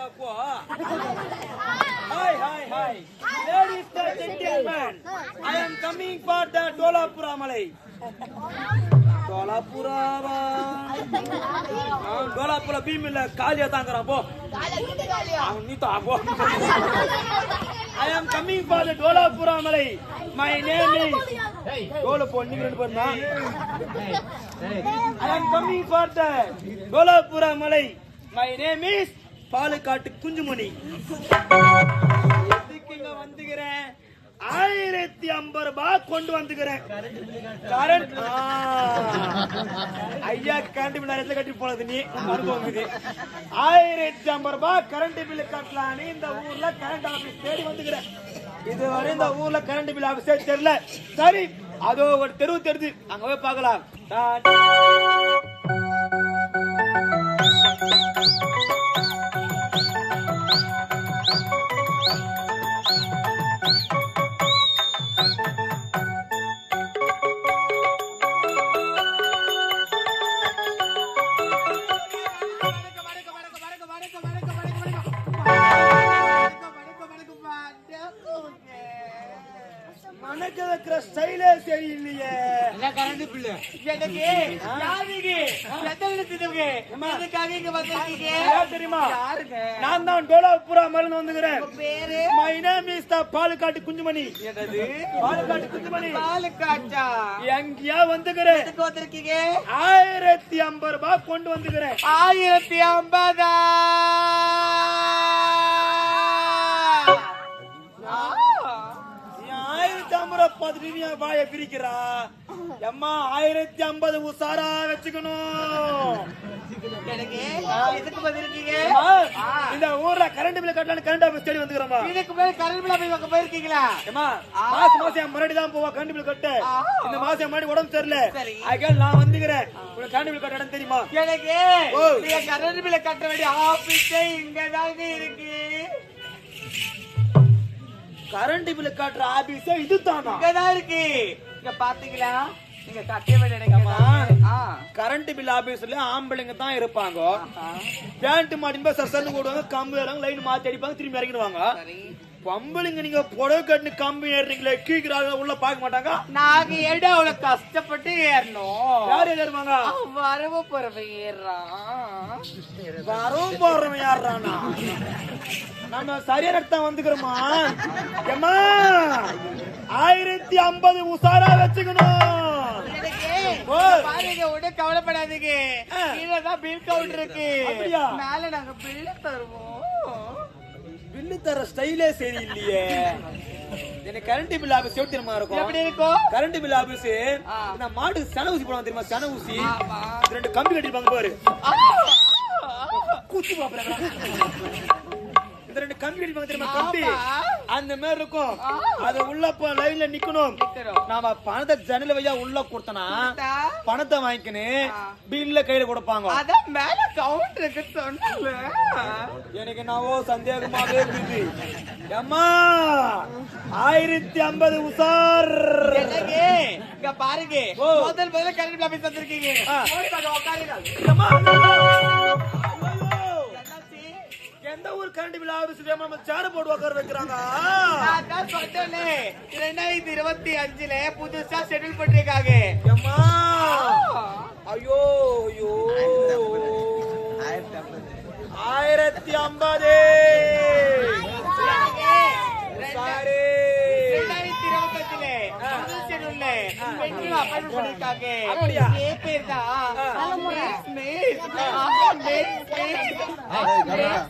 Aqua. Hi. Ladies and gentlemen, I am coming for the Dolapura Malay. Dolapura female Kalia Tangarabo. I am coming for the Dolapura Malay. My name is I am coming for the Dolapura Malay. My name is Palakattu Kunjumani. எதுக்குங்க வந்துக்கிறேன் 1050 ரூபாய் கொண்டு வந்துக்கிறேன். Current ஐயா current bill நேரத்துல கட்டி போனது நீ அனுபவம் இது. 1050 ரூபாய் கரண்ட் பில் கட்டலான்னு இந்த ஊர்ல கரண்ட் ஆபீஸ் தேடி வந்துக்கிறேன். இதுவரை இந்த ஊர்ல கரண்ட் பில் ஆபீஸே தெரியல. சரி அதோ ஒரு தெருவு தெரியுது, அங்க போய் பார்க்கலாம். ஸ்டைலே சரியில்லையே. என்ன கரண்ட் பில் எனக்கு யாருக்கு எத்தனை எதுக்காக இங்க வந்திருக்கீங்க தெரியுமா? நான் தான் டோலாபுரா மருந்து வந்துக்கிறேன். பேரு மை நேம் இஸ் த பாலக்காட்டு குஞ்சுமணி. என்னது பாலக்காட்டு குஞ்சுமணி? பாலக்காட்டா எங்கயா வந்துக்கிறேன். எதுக்கு வந்திருக்கீங்க? 1050 ரூபாய் கொண்டு வந்துக்கிறேன். 1050 வாய பிரிக்கிறா. அம்மா 1050 உசாரா வச்சுக்கணும். இந்த ஊர்ல கரண்ட் பில் கட்டலாம் கரண்ட் ஆபீஸ் தேடி வந்துக்கிறோமா? இதுக்கு மேல கரண்ட் பில் ஆபீஸ் போயிருக்கீங்களா? மாசம் முன்னாடி தான் போவா கரண்ட் பில் கட்ட. இந்த மாசம் முன்னாடி உடம்பு சரியில்லை, அதுக்காக நான் வந்துக்கிறேன். உனக்கு கரண்ட் பில் கட்ட இடம் தெரியுமா? எனக்கு கரண்ட் பில் கட்ட வேண்டிய ஆபீஸே இங்கதாங்க இருக்கு. கரண்ட் பில் கட்டுற ஆபீஸ் இதுதானா? இங்கதான் இருக்கு. இங்க பாத்தீங்களா? நீங்க கட்ட வேண்டிய கரண்ட் பில் ஆபீஸ்ல ஆம்பளைங்க தான் இருப்பாங்க. பேண்ட் மாட்டின்பா சர்சன்னு போடுவாங்க, கம்பு ஏறாங்க, லைன் மாத்தி அடிப்பாங்க, திரும்பி இறங்கிடுவாங்க. பொம்பளைங்க நீங்க புடவை கட்டு கம்பி ஏறீங்களே, கீக்கிறாங்க, உள்ள பாக்க மாட்டாங்க. நாங்க ஏடா அவ்வளவு கஷ்டப்பட்டு ஏறணும். யாரு ஏறுவாங்க? வரவு போறவன் ஏறான். வரவு போறவன் ஏறானா? நம்ம சரியான இடத்தான் வந்துக்கிறோமா? ஏமா 1050 உசாரா வச்சுக்கணும். கவலைப்படாதீங்க, கீழதான் பில் கவுண்டர் இருக்கு, மேல நாங்க பில் தருவோம். பில்லு தர ஸ்டைலே சரியில்லையே. எனக்கு கரண்ட் பில் ஆபீஸ் எப்படி இருக்கும்? எப்படி இருக்கும் கரண்ட் பில் ஆபீஸ்? மாட்டுக்கு சன ஊசி போடுவாங்க தெரியுமா? சன ஊசி 2 கம்பி கட்டிருப்பாங்க பாரு, குச்சி பாப்பா. 2 கம்பி கட்டிருப்பாங்க தெரியுமா? கம்பி அந்த மாதிரி இருக்கும். அது உள்ள லைன்ல நிக்கணும். நாம பணத்தை ஜன்னல வையா உள்ள கொடுத்தனா பணத்தை வாங்கிக்கணும், பில்ல கையில கொடுப்பாங்க. அத மேல கவுண்டருக்கு சொன்னல. எனக்கு நாவோ சந்தேகமாவே இருக்கு. அம்மா 1050 உசார். என்னங்க இங்க பாருங்க, முதல்ல கரண்ட் பில் ஆபீஸ் வந்திருக்கீங்க. ஓடி வாங்க, உட்காருங்க. அம்மா எந்த ஊர் கரண்ட் பில் ஆபீஸ் நம்ம சேர போர்டு உட்கார வைக்கிறாங்க? நான் சொல்றேனே 2025ல புதுசா ஷெட்யூல் பண்ணிருக்காங்க. அம்மா ஐயோ 1050 சாரி 2025ல புது ஷெட்யூல்ல பெண்கள் அப்பாயின்ட் பண்ணிருக்காங்க. அப்படியே பேர் தான்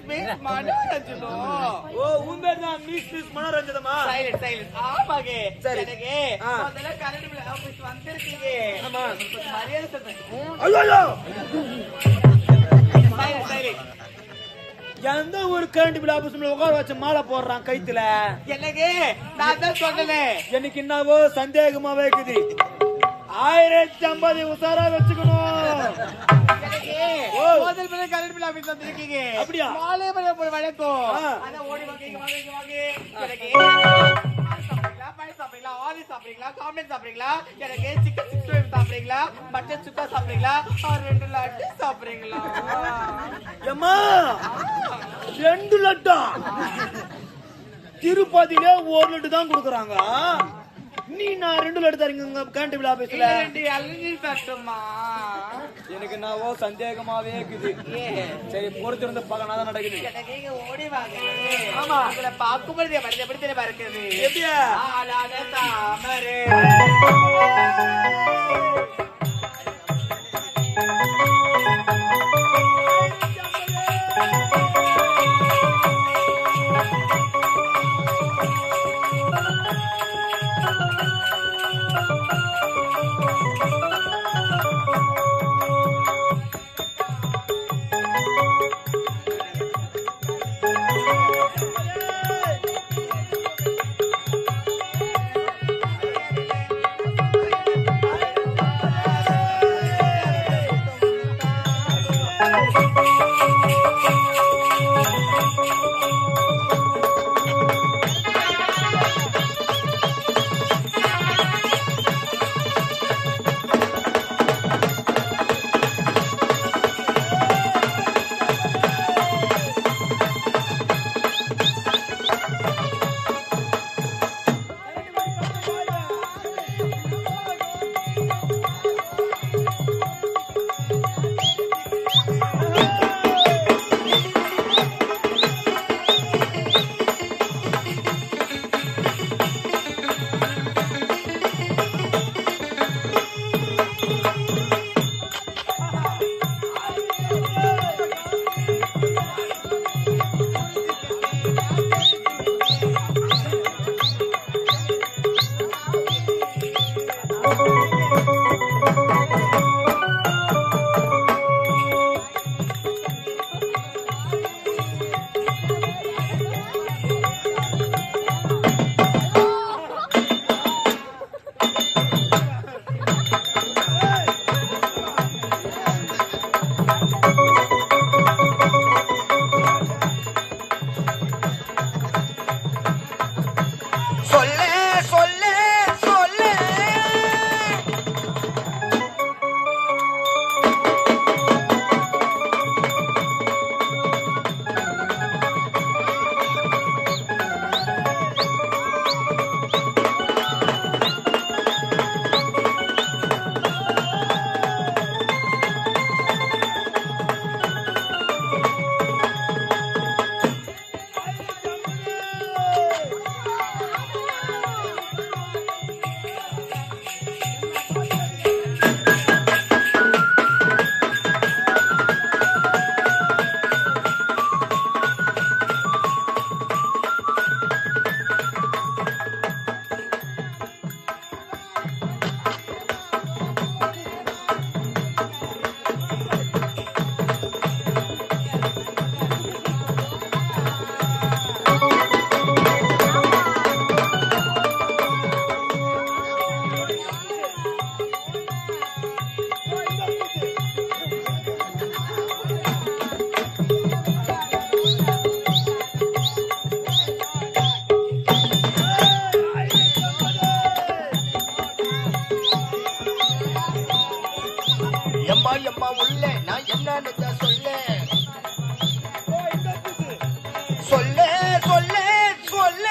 மிஸ் மனோரஞ்சனோ. ஓ உன் பேர் தான் மிஸ் மனோரஞ்சனமா? சைலண்ட் ஆமாங்க. சரிங்க, முதல்ல கரண்ட் பில் ஆபீஸ் வந்திருக்கீங்க. ஆமா, மரியாதை சொல்றேன். ஐயோ சைலண்ட். எந்த ஒரு கரண்ட் பில் ஆபீஸ்ல உட்கார வச்ச மாலை போடுறான் கைத்துல. எனக்கு நான் தான் சொன்னேன், எனக்கு என்னவோ சந்தேகமாவே இருக்குது. 1050 உசாரா வச்சுக்கணும். முதல் பிள்ளை கரண்ட் பில் ஆபீஸ் வந்திருக்கீங்க. அப்படியா? மாலை போய் வணக்கம். அத ஓடி வாங்க சாப்பிடுறீங்களா, ஆரி சாப்பிடுறீங்களா, காம்ப்ளெக்ஸ் சாப்பிடுறீங்களா, எனக்கு சிக்கன் 65 சாப்பிடுறீங்களா, மட்டன் சுக்கா சாப்பிடுறீங்களா, 2 லட்டு சாப்பிடுறீங்களா? அம்மா 2 லட்டா திருப்பதியிலே 1 லட்டு தான் கொடுக்குறாங்க. நீ நான் 2 லட்டு தரீங்க கேண்டீன் ஆபீஸ்ல. எனக்கு என்னவோ சந்தேகமாவே இருக்குது. சரி பொறுத்திருந்து பார்க்கணும் தான் நடக்குது. ஓடி வாங்க. ஆமா பாக்கும்போது எப்படி பார்க்குது எப்படியா தாமரை எம்மா உள்ள நான் என்னன்னு சொல்ல சொல்ல சொல்ல சொல்ல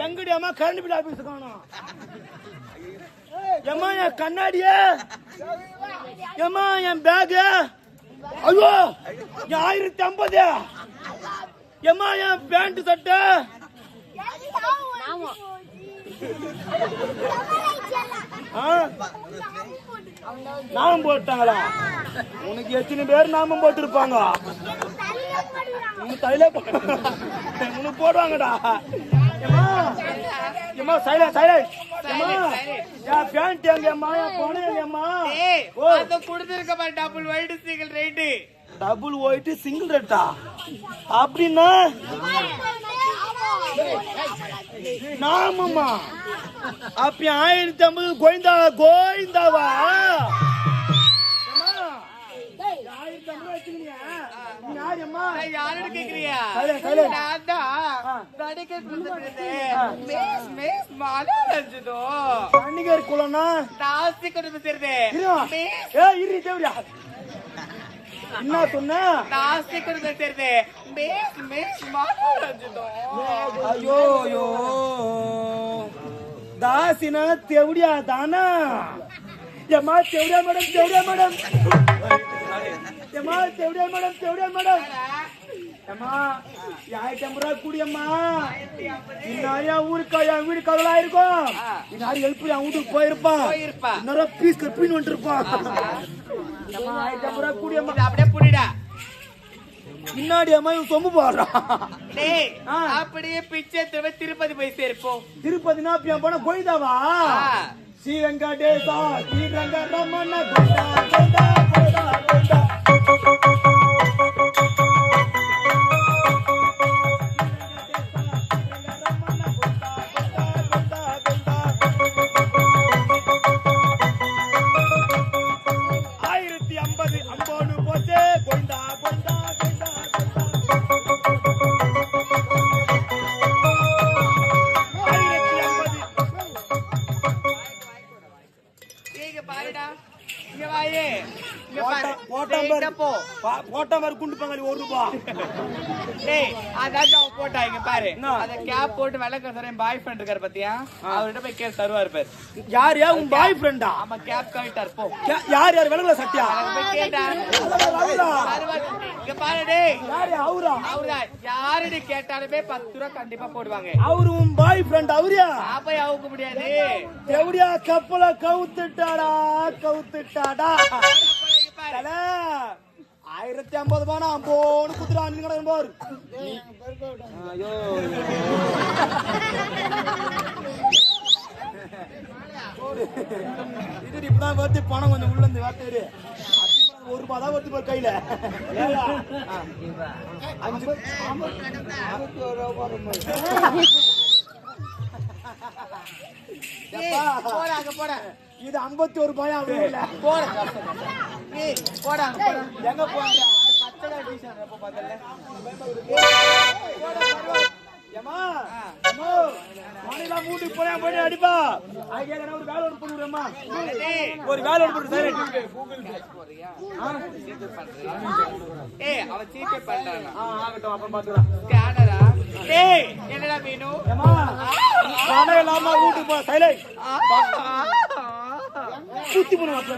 எங்கடி அம்மா கரண்ட் பில் ஆபீஸ் காணோம் ஏம்மா என் கண்ணாடியே ஏம்மா என் பேக் ஐயோ என் 1050 ஏம்மா என் பேண்ட் சட்டை நாமம் போட்டாங்களா உனக்கு எத்தனை பேர் நாமம் போட்டிருப்பாங்க உனக்கு தைல உனக்கு போடுவாங்கடா ஏம்மா ஏம்மா சைலண்ட் சைலண்ட் ஏம்மா Silent. யா பேண்ட் எங்கம்மா யா போனே எங்கம்மா ஏய் ஓ. அது கொடுத்திருக்க பாரு double white single red double white single ரெட்டா அப்படின்னா நாமம்மா அப்ப 1050 கோயிந்தா கோயிந்தாவா யாரோட கேக்குறியா Silent, silent. நான் தான் கடைக்கு கொடுத்துருந்தேன் மேஸ் மேஸ் மாலை வந்ததோ தண்ணிகர் குளம்னா தாசி கொடுத்துருந்தே மேஸ் இரு தேவடியா என்ன சொன்ன தாசி கொடுத்துருந்தே மேஸ் மேஸ் மாலை வந்ததோ ஐயோ ஐயோ தாசினா தேவடியா தானா ஏமா தேவடியா மேடம் தேவடியா மேடம் ஏமா தேவடியா மேடம் தேவடியா மேடம் ஏமா 1050 ரூபாய் கூடியம்மா இன்னாரியா ஊருக்கு என் வீடு கவலா இருக்கும் இன்னாரி ஹெல்ப் என் வீட்டுக்கு போயிருப்பான் போயிருப்பா இன்னொரு பீஸ் கப்பின்னு வந்துருப்பான் ஏமா 1050 ரூபாய் கூடியம்மா இது அப்படியே புடிடா இன்னாடி அம்மா இவன் சொம்பு போடுறான் டேய் அப்படியே பிச்சை திருப்பதி போய் சேர்ப்போம் திருப்பதினா பியான் போன கோயிதாவா ஆ. ஸ்ரீ வெங்கடேசா ஸ்ரீ ரங்கரமண கோயிந்தா கோயிந்தா கோயிந்தா கோயிந்தா ஆயிரத்தி 50 அம்போனு போச்சே கோயிந்தா கோயிந்தா கோயிந்தா இங்க பாருடா இங்க வாயே இங்க பாரு போ போட்டா மாதிரி குண்டு பங்காளி 1 ரூபாய் டேய் அதான் அவன் போட்டா இங்க பாரு என்ன? அத கேப் போட்டு வெள்ளக்க சார் என் பாய் ஃப்ரெண்ட் இருக்காரு பாத்தியா அவர்கிட்ட போய் கேஸ் தருவாரு பேர் யார் உன் பாய் ஃப்ரெண்டா ஆமா கேப் கவிட்டார் போ யார் விலங்குல சத்தியா அங்க போய் கேட்டா அவரா? தருவாரு. இங்க பாரு டேய் யாரு அவரா அவர்தான் யாருன்னு கேட்டாலுமே 10 ரூபா கண்டிப்பா போடுவாங்க அவரு உன் பாய் ஃப்ரெண்ட் அவரியா அப்ப அவுக்க முடியாது எப்படியா கப்பல கவுத்துட்டாடா கவுத்துட்டாடா இங்க பாரு தல, 1050 ரூபாய் அம்போன்னு குத்துறான் கடை பாரு ஐயோ இது இப்பதான் வருது பணம் கொஞ்சம் உள்ள இருந்து வார்த்தை 1 ரூபாய் தான் வருது பாரு கையில ஏடா? அஞ்சு போடா அங்க போடா இது 51 ரூபாயா இல்ல போடா ஏய் போடா அங்க போடா எங்க போறீங்க பச்சை டீ-ஷர்ட் எப்ப பார்த்தல ஏமா அம்மா மானிலா மூடி போறேன் போய் அடிப்பா ஐயா நான் ஒரு வேலை ஒன்று பண்ணுறேம்மா ஒரு வேலை ஒன்று பண்ணு சைலண்ட் கூகுள் பே போறியா ஜிபே பண்றியா ஏய் அவ ஜிபே பண்றானா ஆகட்டும் அப்புறம் பாத்துக்கலாம் ஸ்கேனரா ஏய் என்னடா மீனு ஏமா நானே இல்லாம வீட்டுக்கு போ சைலண்ட் சுத்தி போன வாப்பா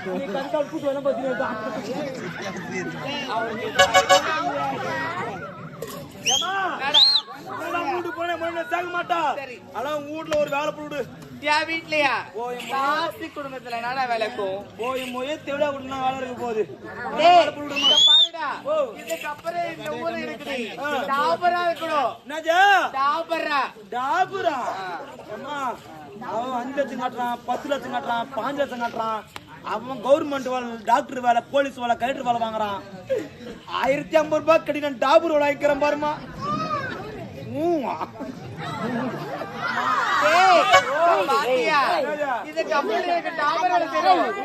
நீ கரெக்டா கூட்டு வர பாத்தீங்க ஏமா நான் வீட்டுக்கு போறேன் மண்ண தாங்க மாட்டா அதான் உங்க வீட்ல ஒரு வேலை போடு யா வீட்லயா பாசி குடும்பத்துல என்னடா வேலைக்கும் போய் மொயே தேவடா விட்டுனா வேலை இருக்க போகுது டேய் இங்க பாருடா இதுக்கு அப்புறம் இந்த ஊர்ல இருக்குது டாபரா இருக்கணும் என்னஜா டாபரா டாபுரா அம்மா அவன் 5 லட்சம் காட்டுறான் 10 லட்சம் காட்டுறான் 5 லட்சம் காட்டுறான் அவன் கவர்மெண்ட் வேலை டாக்டர் வேலை போலீஸ் வேலை கலெக்டர் வேலை வாங்குறான் 1050 ரூபாய் கட்டி நான் டாபூர் வேலை வாங்கிக்கிறேன் பாருமா டேய் பாத்தியா இதுக்கு அப்புறம் எனக்கு டாபரா தெரியும்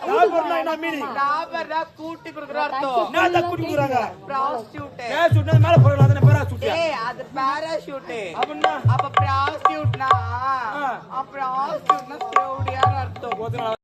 டாபூர்னா என்ன மீனிங் டாபரா கூட்டி குடுக்குற அர்த்தம் நான் தான் கூட்டி போறாங்க ப்ராஸ்டியூட் ஏன் சுட்டது மேல போறல அதன பேரா சுட்டியா ஏய் அது பாராஷூட் அப்படினா அப்ப ப்ராஸ்டியூட்னா ப்ராஸ்டியூட்னா செவுடியான்னு அர்த்தம்